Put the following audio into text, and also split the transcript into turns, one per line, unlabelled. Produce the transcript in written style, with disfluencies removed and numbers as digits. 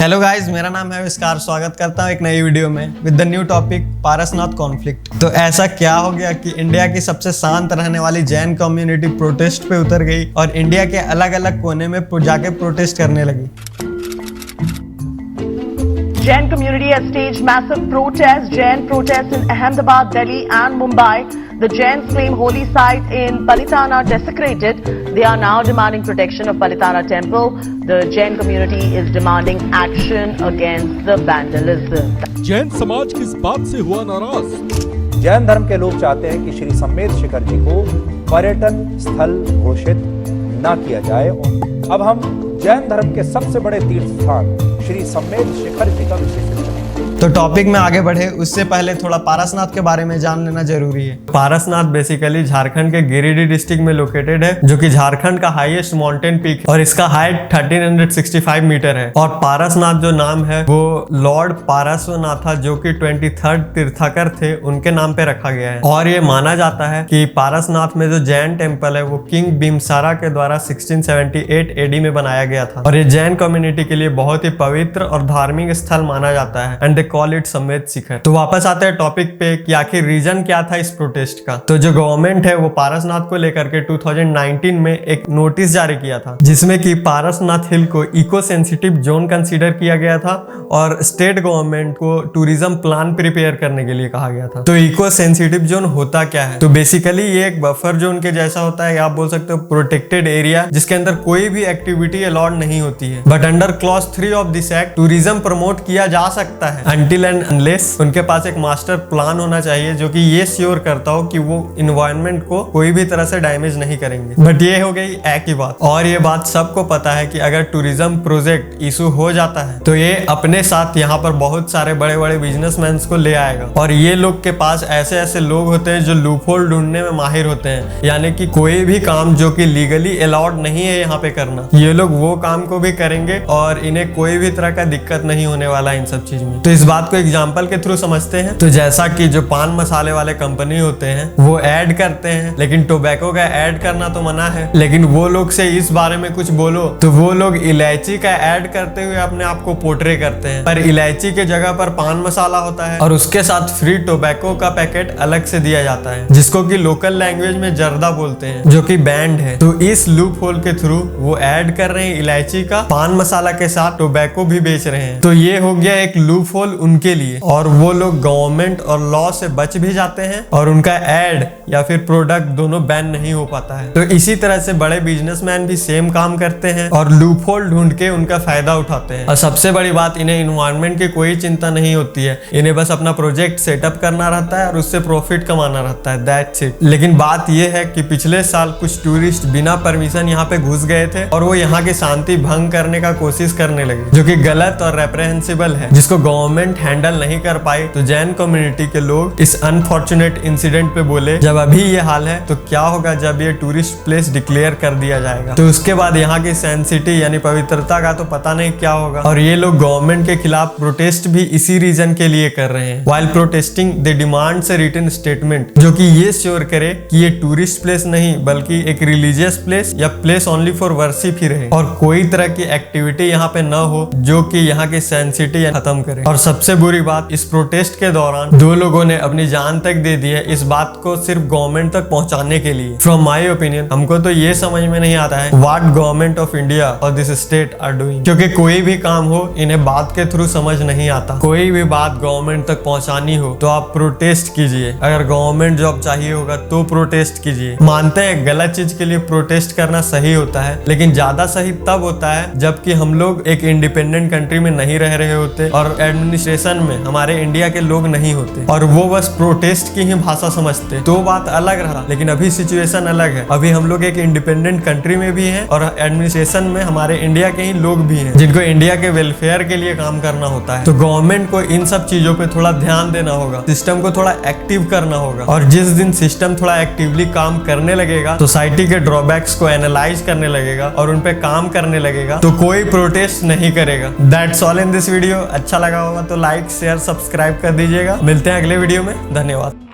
Hello guys, मेरा नाम है विस्कार। स्वागत करता हूं एक नई वीडियो में with the new topic Parasnath conflict. तो ऐसा क्या हो गया कि इंडिया की सबसे शांत रहने वाली जैन कम्युनिटी प्रोटेस्ट पे उतर गई और इंडिया के अलग अलग कोने में जाके प्रोटेस्ट करने लगी।
Jain community has staged massive protests. Jain protests in Ahmedabad, Delhi and Mumbai. The Jains claim holy site in Palitana desecrated. They are now demanding protection of Palitana temple. The Jain community is demanding action against the vandalism.
Jain समाज किस बात से हुआ नाराज?
जैन धर्म के लोग चाहते हैं कि श्री सम्मेद शिखर जी को पर्यटन स्थल घोषित न किया जाए। अब हम जैन धर्म के सबसे बड़े तीर्थ स्थान श्री सम्मेद शिखर जी का विशेष
तो टॉपिक में आगे बढ़े उससे पहले थोड़ा पारसनाथ के बारे में जान लेना जरूरी है। पारसनाथ बेसिकली झारखंड के गिरिडीह डिस्ट्रिक्ट में लोकेटेड है, जो कि झारखंड का हाईएस्ट माउंटेन पीक है और इसका हाइट 1365 मीटर है। और पारसनाथ जो नाम है वो लॉर्ड पारसनाथ जो कि 23rd तीर्थकर थे, उनके नाम पे रखा गया है। और ये माना जाता है कि पारसनाथ में जो जैन टेम्पल है वो किंग भीमसारा के द्वारा 1678 AD में बनाया गया था और ये जैन कम्युनिटी के लिए बहुत ही पवित्र और धार्मिक स्थल माना जाता है एंड कॉल इट सम्मेद शिखर। तो वापस आते हैं टॉपिक पे कि आखिर रीजन क्या था इस प्रोटेस्ट का। तो जो गवर्नमेंट है वो पारसनाथ को लेकर के 2019 में एक नोटिस जारी किया था, जिसमें कि पारसनाथ हिल को इको सेंसिटिव जोन कंसीडर किया गया था और स्टेट गवर्नमेंट को टूरिज्म प्लान प्रिपेयर करने के लिए कहा गया था। तो इको सेंसिटिव जोन होता क्या है? तो बेसिकली ये एक बफर जोन के जैसा होता है, या आप बोल सकते हो प्रोटेक्टेड एरिया, जिसके अंदर कोई भी एक्टिविटी अलाउड नहीं होती है। But under clause 3 of this act tourism promote किया जा सकता है अनटिल एंड अनलेस उनके पास एक मास्टर प्लान होना चाहिए जो कि ये श्योर करता हो कि वो इन्वायरमेंट को कोई भी तरह से डैमेज नहीं करेंगे। बट ये हो गई एक ही बात, और ये बात सबको पता है कि अगर टूरिज्म प्रोजेक्ट इशू हो जाता है तो ये अपने साथ यहाँ पर बहुत सारे बड़े बड़े बिजनेसमैन को ले आएगा। और ये लोग के पास ऐसे ऐसे लोग होते हैं जो लूपहोल ढूंढने में माहिर होते हैं, यानी कि कोई भी काम जो कि लीगली अलाउड नहीं है यहाँ पे करना, ये लोग वो काम को भी करेंगे और इन्हें कोई भी तरह का दिक्कत नहीं होने वाला इन सब चीज में। तो इस बात को एग्जाम्पल के थ्रू समझते हैं। तो जैसा कि जो पान मसाले वाले कंपनी होते हैं वो ऐड करते हैं, लेकिन टोबैको का ऐड करना तो मना है, लेकिन वो लोग से इस बारे में कुछ बोलो तो वो लोग इलायची का ऐड करते हुए अपने आप को पोर्ट्रे करते हैं। पर इलायची के जगह पर पान मसाला होता है और उसके साथ फ्री टोबैको का पैकेट अलग से दिया जाता है, जिसको कि लोकल लैंग्वेज में जर्दा बोलते हैं, जो कि बैंड है। तो इस लूप होल के थ्रू वो ऐड कर रहे हैं इलायची का, पान मसाला के साथ टोबैको भी बेच रहे हैं। तो ये हो गया एक लूप होल उनके लिए, और वो लोग गवर्नमेंट और लॉ से बच भी जाते हैं और उनका एड या फिर प्रोडक्ट दोनों बैन नहीं हो पाता है। तो इसी तरह से बड़े बिजनेसमैन भी सेम काम करते हैं और लूप होल ढूंढ के उनका फायदा उठाते हैं। और सबसे बड़ी बात, इन्हें इन्वायरमेंट की कोई चिंता नहीं होती है, इन्हें बस अपना प्रोजेक्ट सेटअप करना रहता है और उससे प्रॉफिट कमाना रहता है, दैट्स इट। लेकिन बात यह है कि पिछले साल कुछ टूरिस्ट बिना परमिशन यहाँ पे घुस गए थे और वो यहाँ की शांति भंग करने का कोशिश करने लगे, जो कि गलत और रेप्रेहेंसिबल है, जिसको गवर्नमेंट हैंडल नहीं कर पाई। तो जैन कम्युनिटी के लोग इस अनफॉर्चुनेट इंसिडेंट पे बोले, जब अभी ये हाल है तो क्या होगा जब ये टूरिस्ट प्लेस डिक्लेयर कर दिया जाएगा? तो उसके बाद यहाँ की सेंसिटी यानी पवित्रता का तो पता नहीं क्या होगा। और ये लोग गवर्नमेंट के खिलाफ प्रोटेस्ट भी इसी रीजन के लिए कर रहे हैं। व्हाइल प्रोटेस्टिंग दे डिमांड से रिटन स्टेटमेंट जो कि ये श्योर करे कि ये टूरिस्ट प्लेस नहीं बल्कि एक रिलीजियस प्लेस या प्लेस ओनली फॉर वर्शिप ही रहे, और कोई तरह की एक्टिविटी यहाँ पे न हो जो कि यहाँ की सेंसिटी खत्म करे। और सबसे बुरी बात, इस प्रोटेस्ट के दौरान 2 लोगों ने अपनी जान तक दे दी है इस बात को सिर्फ गवर्नमेंट तक पहुंचाने के लिए। फ्रॉम माय ओपिनियन हमको तो ये समझ में नहीं आता है व्हाट गवर्नमेंट ऑफ इंडिया और दिस स्टेट आर डूइंग, क्योंकि कोई भी काम हो इन्हें बात के थ्रू समझ नहीं आता। कोई भी बात गवर्नमेंट तक पहुंचानी हो तो आप प्रोटेस्ट कीजिए, अगर गवर्नमेंट जॉब चाहिए होगा तो प्रोटेस्ट कीजिए। मानते हैं गलत चीज के लिए प्रोटेस्ट करना सही होता है, लेकिन ज्यादा सही तब होता है जबकि हम लोग एक इंडिपेंडेंट कंट्री में नहीं रह रहे होते और एडमिनिस्ट्रेशन में हमारे इंडिया के लोग नहीं होते और वो बस प्रोटेस्ट की ही भाषा समझते, तो बात अलग रहा। लेकिन अभी सिचुएशन अलग है, अभी हम लोग एक इंडिपेंडेंट कंट्री में भी हैं और एडमिनिस्ट्रेशन में हमारे इंडिया के ही लोग भी हैं जिनको इंडिया के वेलफेयर के लिए काम करना होता है। तो गवर्नमेंट को इन सब चीजों पे थोड़ा ध्यान देना होगा, सिस्टम को थोड़ा एक्टिव करना होगा, और जिस दिन सिस्टम थोड़ा एक्टिवली काम करने लगेगा, सोसाइटी के ड्रॉबैक्स को एनालाइज करने लगेगा और उन पे काम करने लगेगा, तो कोई प्रोटेस्ट नहीं करेगा। That's all in this video. अच्छा लगा होगा तो लाइक शेयर सब्सक्राइब कर दीजिएगा। मिलते हैं अगले वीडियो में। धन्यवाद।